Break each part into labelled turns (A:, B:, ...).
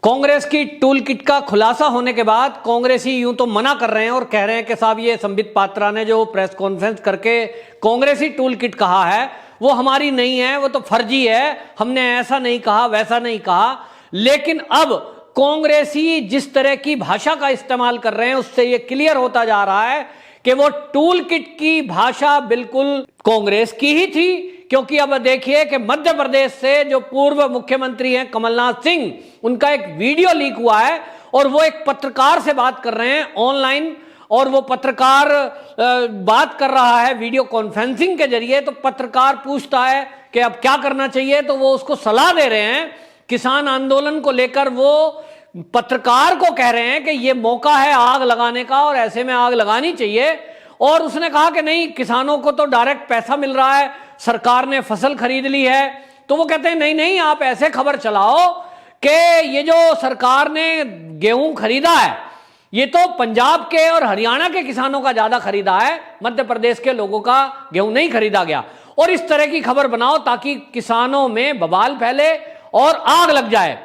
A: कांग्रेस की tool kit का खुलासा होने के बाद कांग्रेसी यूं तो मना कर रहे हैं और कह रहे हैं कि साहब ये संबित पात्रा ने जो प्रेस कॉन्फ्रेंस करके कांग्रेसी टूल किट कहा है वो हमारी नहीं है, वो तो फर्जी है, हमने ऐसा नहीं कहा वैसा नहीं कहा। लेकिन अब कांग्रेसी जिस तरह की भाषा का इस्तेमाल कर रहे हैं उससे ये क्लियर होता जा रहा है कि वो टूल किट की भाषा बिल्कुल कांग्रेस की ही थी। क्योंकि अब देखिए कि मध्य प्रदेश से जो पूर्व मुख्यमंत्री हैं कमलनाथ सिंह, उनका एक वीडियो लीक हुआ है और वो एक पत्रकार से बात कर रहे हैं ऑनलाइन, और वो पत्रकार बात कर रहा है वीडियो कॉन्फ्रेंसिंग के जरिए। तो पत्रकार पूछता है कि अब क्या करना चाहिए, तो वो उसको सलाह दे रहे हैं किसान आंदोलन को लेकर। वो पत्रकार को कह रहे हैं कि ये मौका है आग लगाने का और ऐसे में आग लगानी चाहिए। और उसने कहा कि नहीं, किसानों को तो डायरेक्ट पैसा मिल रहा है, सरकार ने फसल खरीद ली है। तो वो कहते हैं नहीं नहीं, आप ऐसे खबर चलाओ कि ये जो सरकार ने गेहूं खरीदा है ये तो पंजाब के और हरियाणा के किसानों का ज्यादा खरीदा है, मध्य प्रदेश के लोगों का गेहूं नहीं खरीदा गया। और इस तरह की खबर बनाओ ताकि किसानों में बवाल फैले और आग लग जाए।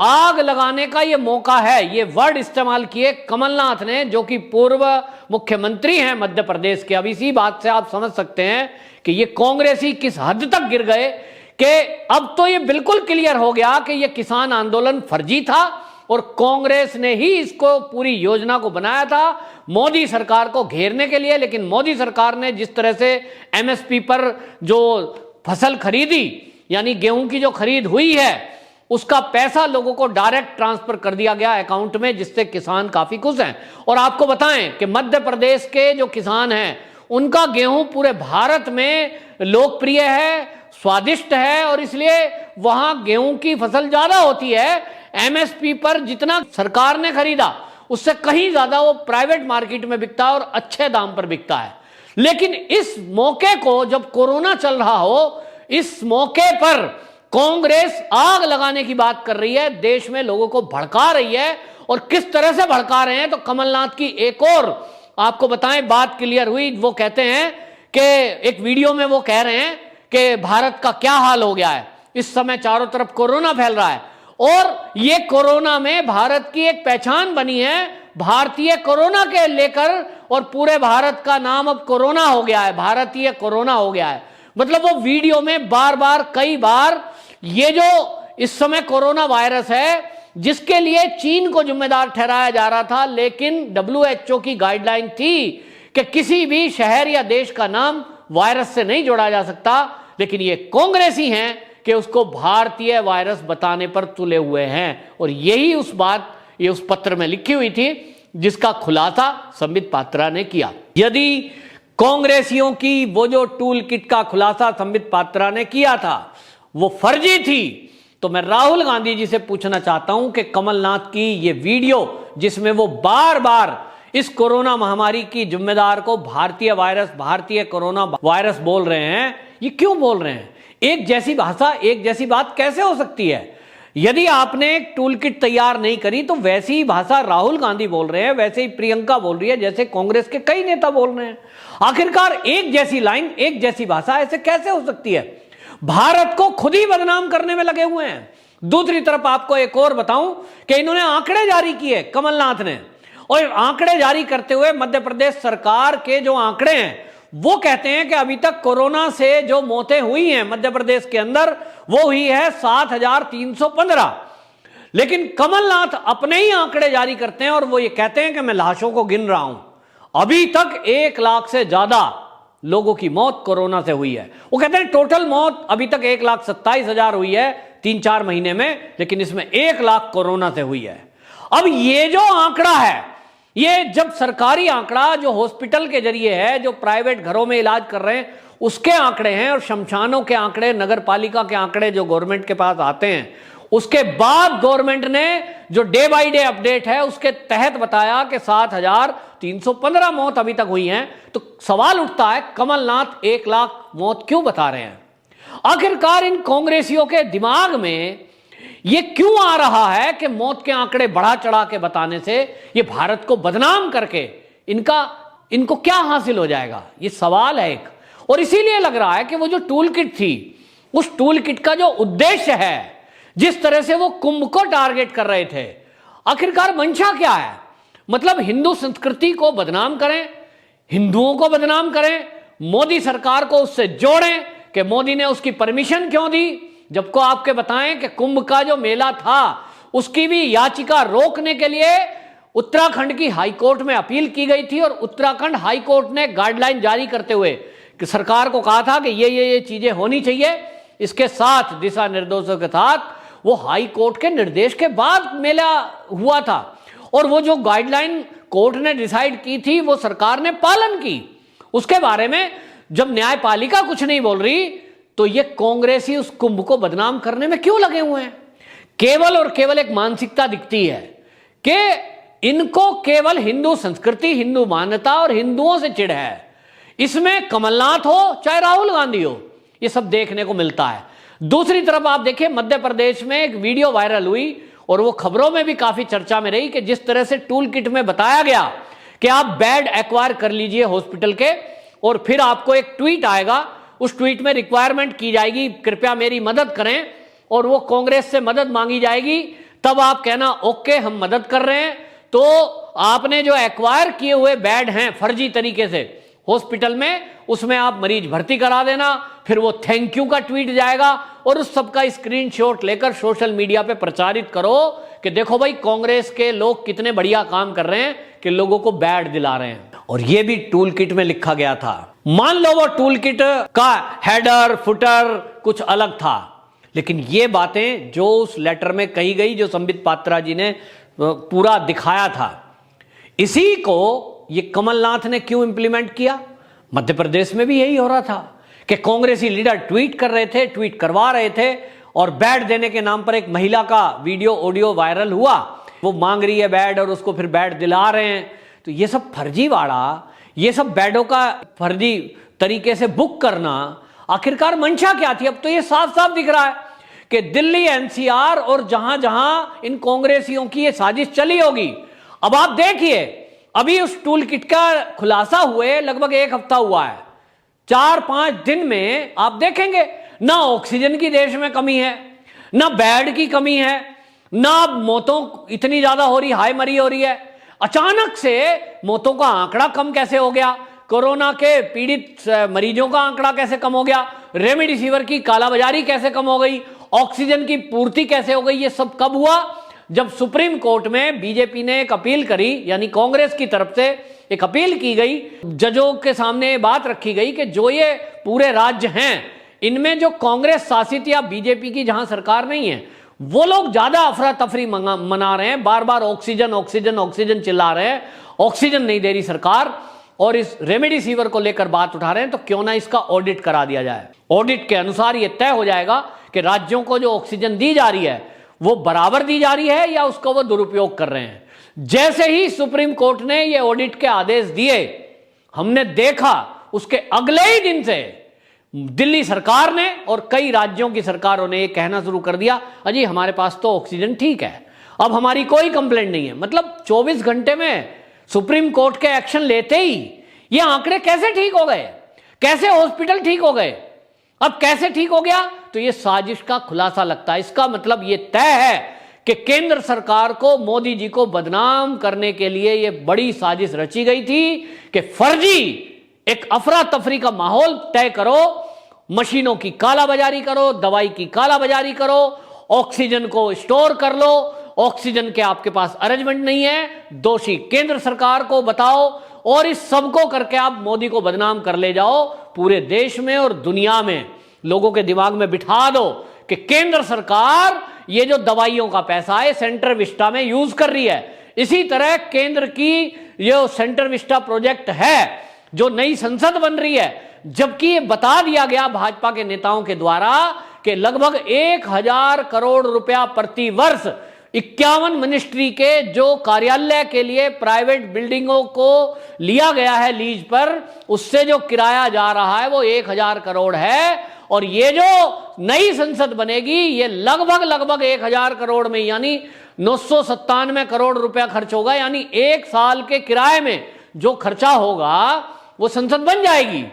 A: आग लगाने का ये मौका है, ये वर्ड इस्तेमाल किए कमलनाथ ने, जो कि पूर्व मुख्यमंत्री हैं मध्य प्रदेश के। अब इसी बात से आप समझ सकते हैं कि ये कांग्रेसी किस हद तक गिर गए कि अब तो ये बिल्कुल क्लियर हो गया कि ये किसान आंदोलन फर्जी था और कांग्रेस ने ही इसको पूरी योजना को बनाया था मोदी सरकार को घेरने के लिए। लेकिन मोदी सरकार ने जिस तरह से एमएसपी पर जो फसल खरीदी, यानी गेहूं की जो खरीद हुई है, उसका पैसा लोगों को डायरेक्ट ट्रांसफर कर दिया गया अकाउंट में, जिससे किसान काफी खुश हैं। और आपको बताएं कि मध्य प्रदेश के जो किसान हैं उनका गेहूं पूरे भारत में लोकप्रिय है, स्वादिष्ट है, और इसलिए वहां गेहूं की फसल ज्यादा होती है। एमएसपी पर जितना सरकार ने खरीदा उससे कहीं ज्यादा वो प्राइवेट मार्केट में बिकता है और अच्छे दाम पर बिकता है। लेकिन इस मौके को, जब कोरोना चल रहा हो, इस मौके पर कांग्रेस आग लगाने की बात कर रही है, देश में लोगों को भड़का रही है। और किस तरह से भड़का रहे हैं, तो कमलनाथ की एक और आपको बताएं बात क्लियर हुई। वो कहते हैं कि एक वीडियो में वो कह रहे हैं कि भारत का क्या हाल हो गया है, इस समय चारों तरफ कोरोना फैल रहा है और ये कोरोना में भारत की एक पहचान बनी है, भारतीय कोरोना के लेकर, और पूरे भारत का नाम अब कोरोना हो गया है, भारतीय कोरोना हो गया है। मतलब वो वीडियो में बार बार कई बार ये जो इस समय कोरोना वायरस है जिसके लिए चीन को जिम्मेदार ठहराया जा रहा था, लेकिन WHO की गाइडलाइन थी कि किसी भी शहर या देश का नाम वायरस से नहीं जोड़ा जा सकता। लेकिन ये कांग्रेसी हैं कि उसको भारतीय वायरस बताने पर तुले हुए हैं। और यही उस बात ये उस पत्र में लिखी हुई थी जिसका खुलासा संबित पात्रा ने किया। यदि कांग्रेसियों की वो जो टूल किट का खुलासा संबित पात्रा ने किया था वो फर्जी थी, तो मैं राहुल गांधी जी से पूछना चाहता हूं कि कमलनाथ की ये वीडियो जिसमें वो बार बार इस कोरोना महामारी की जिम्मेदार को भारतीय वायरस, भारतीय कोरोना वायरस बोल रहे हैं, ये क्यों बोल रहे हैं? एक जैसी भाषा, एक जैसी बात कैसे हो सकती है? यदि आपने एक टूल किट तैयार नहीं करी तो वैसी ही भाषा राहुल गांधी बोल रहे हैं, वैसे ही प्रियंका बोल रही है, जैसे कांग्रेस के कई नेता बोल रहे हैं। आखिरकार एक जैसी लाइन, एक जैसी भाषा ऐसे कैसे हो सकती है? भारत को खुद ही बदनाम करने में लगे हुए हैं। दूसरी तरफ आपको एक और बताऊं कि इन्होंने आंकड़े जारी किए कमलनाथ ने, और आंकड़े जारी करते हुए मध्य प्रदेश सरकार के जो आंकड़े हैं वो कहते हैं कि अभी तक कोरोना से जो मौतें हुई हैं मध्य प्रदेश के अंदर वो हुई है 7,315। लेकिन कमलनाथ अपने ही आंकड़े जारी करते हैं और वो ये कहते हैं कि मैं लाशों को गिन रहा हूं, अभी तक 1 लाख से ज्यादा लोगों की मौत कोरोना से हुई है। वो कहते हैं टोटल मौत अभी तक 1,27,000 हुई है 3-4 महीने में, लेकिन इसमें 1 लाख कोरोना से हुई है। अब ये जो आंकड़ा है, ये जब सरकारी आंकड़ा जो हॉस्पिटल के जरिए है, जो प्राइवेट घरों में इलाज कर रहे हैं उसके आंकड़े हैं, और शमशानों के आंकड़े, नगर पालिका के आंकड़े जो गवर्नमेंट के पास आते हैं, उसके बाद गवर्नमेंट ने जो डे बाय डे अपडेट है उसके तहत बताया कि 7,315 मौत अभी तक हुई हैं। तो सवाल उठता है कमलनाथ 1 लाख मौत क्यों बता रहे हैं? आखिरकार इन कांग्रेसियों के दिमाग में ये क्यों आ रहा है कि मौत के आंकड़े बढ़ा चढ़ा के बताने से ये भारत को बदनाम करके इनको क्या हासिल हो जाएगा? ये सवाल है एक। और इसीलिए लग रहा है कि वो जो टूल किट थी, उस टूल किट का जो उद्देश्य है, जिस तरह से वो कुंभ को टारगेट कर रहे थे, आखिरकार मंशा क्या है? मतलब हिंदू संस्कृति को बदनाम करें, हिंदुओं को बदनाम करें, मोदी सरकार को उससे जोड़ें कि मोदी ने उसकी परमिशन क्यों दी, जबको आपके बताएं कि कुंभ का जो मेला था उसकी भी याचिका रोकने के लिए उत्तराखंड की हाईकोर्ट में अपील की गई थी और उत्तराखंड हाईकोर्ट ने गाइडलाइन जारी करते हुए कि सरकार को कहा था कि ये चीजें होनी चाहिए, इसके साथ दिशा निर्देशों के साथ वो हाई कोर्ट के निर्देश के बाद मेला हुआ था और वो जो गाइडलाइन कोर्ट ने डिसाइड की थी वो सरकार ने पालन की। उसके बारे में जब न्यायपालिका कुछ नहीं बोल रही तो ये कांग्रेसी उस कुंभ को बदनाम करने में क्यों लगे हुए हैं? केवल और केवल एक मानसिकता दिखती है कि इनको केवल हिंदू संस्कृति, हिंदू मान्यता और हिंदुओं से चिढ़ है। इसमें कमलनाथ हो चाहे राहुल गांधी हो, ये सब देखने को मिलता है। दूसरी तरफ आप देखिए, मध्य प्रदेश में एक वीडियो वायरल हुई और वो खबरों में भी काफी चर्चा में रही कि जिस तरह से टूल किट में बताया गया कि आप बेड एक्वायर कर लीजिए हॉस्पिटल के और फिर आपको एक ट्वीट आएगा, उस ट्वीट में रिक्वायरमेंट की जाएगी कृपया मेरी मदद करें और वो कांग्रेस से मदद मांगी जाएगी, तब आप कहना ओके हम मदद कर रहे हैं। तो आपने जो एक्वायर किए हुए बेड हैं फर्जी तरीके से हॉस्पिटल में, उसमें आप मरीज भर्ती करा देना, फिर वो थैंक यू का ट्वीट जाएगा और उस सबका स्क्रीनशॉट लेकर सोशल मीडिया पे प्रचारित करो कि देखो भाई कांग्रेस के लोग कितने बढ़िया काम कर रहे हैं कि लोगों को बेड दिला रहे हैं। और ये भी टूल किट में लिखा गया था। मान लो वो टूल किट का हेडर फुटर कुछ अलग था, लेकिन ये बातें जो उस लेटर में कही गई, जो संबित पात्रा जी ने पूरा दिखाया था, इसी को ये कमलनाथ ने क्यों इंप्लीमेंट किया? मध्य प्रदेश में भी यही हो रहा था कि कांग्रेसी लीडर ट्वीट कर रहे थे, ट्वीट करवा रहे थे और बेड देने के नाम पर एक महिला का वीडियो ऑडियो वायरल हुआ, वो मांग रही है बेड और उसको फिर बेड दिला रहे हैं। तो ये सब फर्जीवाड़ा, ये सब बेडों का फर्जी तरीके से बुक करना, आखिरकार मंशा क्या थी? अब तो ये साफ साफ दिख रहा है कि दिल्ली एनसीआर और जहां जहां इन कांग्रेसियों की ये साजिश चली होगी। अब आप देखिए, अभी उस टूल किट का खुलासा हुए लगभग 1 हफ्ता हुआ है, 4-5 दिन में आप देखेंगे ना ऑक्सीजन की देश में कमी है, ना बेड की कमी है, ना मौतों इतनी ज्यादा हो रही, हाई मरी हो रही है। अचानक से मौतों का आंकड़ा कम कैसे हो गया? कोरोना के पीड़ित मरीजों का आंकड़ा कैसे कम हो गया? रेमडेसिविर की कालाबाजारी कैसे कम हो गई? ऑक्सीजन की पूर्ति कैसे हो गई? ये सब कब हुआ? जब सुप्रीम कोर्ट में बीजेपी ने एक अपील करी, यानी कांग्रेस की तरफ से एक अपील की गई, जजों के सामने बात रखी गई कि जो ये पूरे राज्य हैं इनमें जो कांग्रेस शासित या बीजेपी की जहां सरकार नहीं है, वो लोग ज्यादा अफरा तफरी मना रहे हैं, बार बार ऑक्सीजन ऑक्सीजन ऑक्सीजन चिल्ला रहे हैं, ऑक्सीजन नहीं दे रही सरकार और इस रेमडेसिविर को लेकर बात उठा रहे हैं, तो क्यों ना इसका ऑडिट करा दिया जाए। ऑडिट के अनुसार यह तय हो जाएगा कि राज्यों को जो ऑक्सीजन दी जा रही है वो बराबर दी जा रही है या उसका वो दुरुपयोग कर रहे हैं। जैसे ही सुप्रीम कोर्ट ने ये ऑडिट के आदेश दिए, हमने देखा उसके अगले ही दिन से दिल्ली सरकार ने और कई राज्यों की सरकारों ने ये कहना शुरू कर दिया, अजी हमारे पास तो ऑक्सीजन ठीक है, अब हमारी कोई कंप्लेंट नहीं है। मतलब 24 घंटे में सुप्रीम कोर्ट के एक्शन लेते ही ये आंकड़े कैसे ठीक हो गए? कैसे हॉस्पिटल ठीक हो गए? अब कैसे ठीक हो गया? तो ये साजिश का खुलासा लगता है। इसका मतलब ये तय है कि केंद्र सरकार को, मोदी जी को बदनाम करने के लिए ये बड़ी साजिश रची गई थी कि फर्जी एक अफरा तफरी का माहौल तय करो, मशीनों की कालाबाजारी करो, दवाई की कालाबाजारी करो, ऑक्सीजन को स्टोर कर लो, ऑक्सीजन के आपके पास अरेंजमेंट नहीं है, दोषी केंद्र सरकार को बताओ और इस सबको करके आप मोदी को बदनाम कर ले जाओ पूरे देश में और दुनिया में। लोगों के दिमाग में बिठा दो कि केंद्र सरकार ये जो दवाइयों का पैसा है सेंटर विस्टा में यूज कर रही है। इसी तरह केंद्र की ये सेंटर विस्टा प्रोजेक्ट है जो नई संसद बन रही है, जबकि ये बता दिया गया भाजपा के नेताओं के द्वारा कि लगभग 1000 करोड़ रुपया प्रति वर्ष 51 मिनिस्ट्री के जो कार्यालय के लिए प्राइवेट बिल्डिंगों को लिया गया है लीज पर, उससे जो किराया जा रहा है वो 1000 करोड़ है। और ये जो नई संसद बनेगी ये लगभग 1000 करोड़ में, यानी 997 करोड़ रुपया खर्च होगा, यानी 1 साल के किराए में जो खर्चा होगा वो संसद बन जाएगी।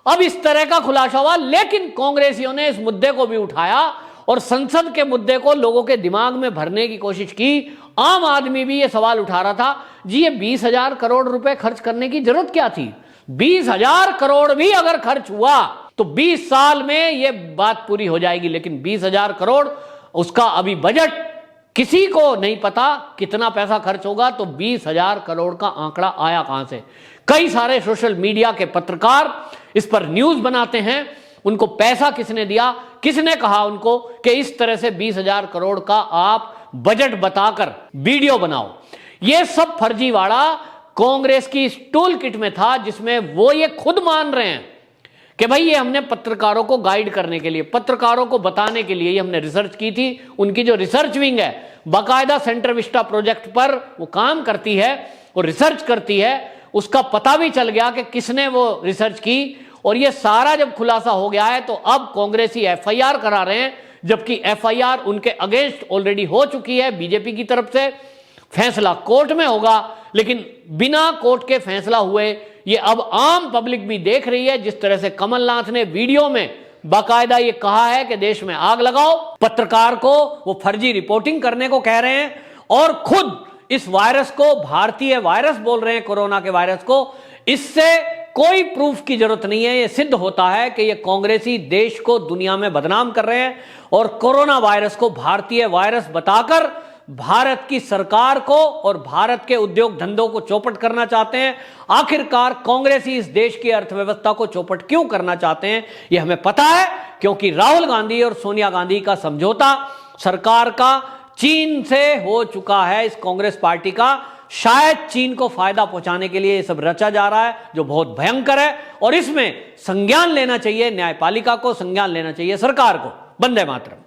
A: अब इस तरह का खुलासा हुआ, लेकिन कांग्रेसियों ने इस मुद्दे को भी उठाया और संसद के मुद्दे को लोगों के दिमाग में भरने की कोशिश की। आम आदमी भी ये सवाल उठा रहा था, जी ये 20,000 करोड़ रुपए खर्च करने की जरूरत क्या थी? 20,000 करोड़ भी अगर खर्च हुआ तो 20 साल में ये बात पूरी हो जाएगी, लेकिन 20,000 करोड़ उसका अभी बजट किसी को नहीं पता कितना पैसा खर्च होगा। तो 20,000 करोड़ का आंकड़ा आया कहां से? कई सारे सोशल मीडिया के पत्रकार इस पर न्यूज बनाते हैं, उनको पैसा किसने दिया, किसने कहा उनको कि इस तरह से 20,000 करोड़ का आप बजट बताकर वीडियो बनाओ। यह सब फर्जीवाड़ा कांग्रेस की इस टूल किट में था, जिसमें वो ये खुद मान रहे हैं कि भाई ये हमने पत्रकारों को गाइड करने के लिए, पत्रकारों को बताने के लिए ये हमने रिसर्च की थी। उनकी जो रिसर्च विंग है बाकायदा सेंटर विस्टा प्रोजेक्ट पर वो काम करती है और रिसर्च करती है। उसका पता भी चल गया कि किसने वो रिसर्च की, और ये सारा जब खुलासा हो गया है तो अब कांग्रेसी एफआईआर करा रहे हैं, जबकि एफआईआर उनके अगेंस्ट ऑलरेडी हो चुकी है बीजेपी की तरफ से। फैसला कोर्ट में होगा, लेकिन बिना कोर्ट के फैसला हुए ये अब आम पब्लिक भी देख रही है। जिस तरह से कमलनाथ ने वीडियो में बाकायदा ये कहा है कि देश में आग लगाओ, पत्रकार को वो फर्जी रिपोर्टिंग करने को कह रहे हैं और खुद इस वायरस को भारतीय वायरस बोल रहे हैं, कोरोना के वायरस को। इससे कोई प्रूफ की जरूरत नहीं है, यह सिद्ध होता है कि ये कांग्रेसी देश को दुनिया में बदनाम कर रहे हैं और कोरोना वायरस को भारतीय वायरस बताकर भारत की सरकार को और भारत के उद्योग धंधों को चौपट करना चाहते हैं। आखिरकार कांग्रेसी इस देश की अर्थव्यवस्था को चौपट क्यों करना चाहते हैं यह हमें पता है, क्योंकि राहुल गांधी और सोनिया गांधी का समझौता सरकार का चीन से हो चुका है। इस कांग्रेस पार्टी का शायद चीन को फायदा पहुंचाने के लिए यह सब रचा जा रहा है, जो बहुत भयंकर है, और इसमें संज्ञान लेना चाहिए न्यायपालिका को, संज्ञान लेना चाहिए सरकार को। वंदे मातरम।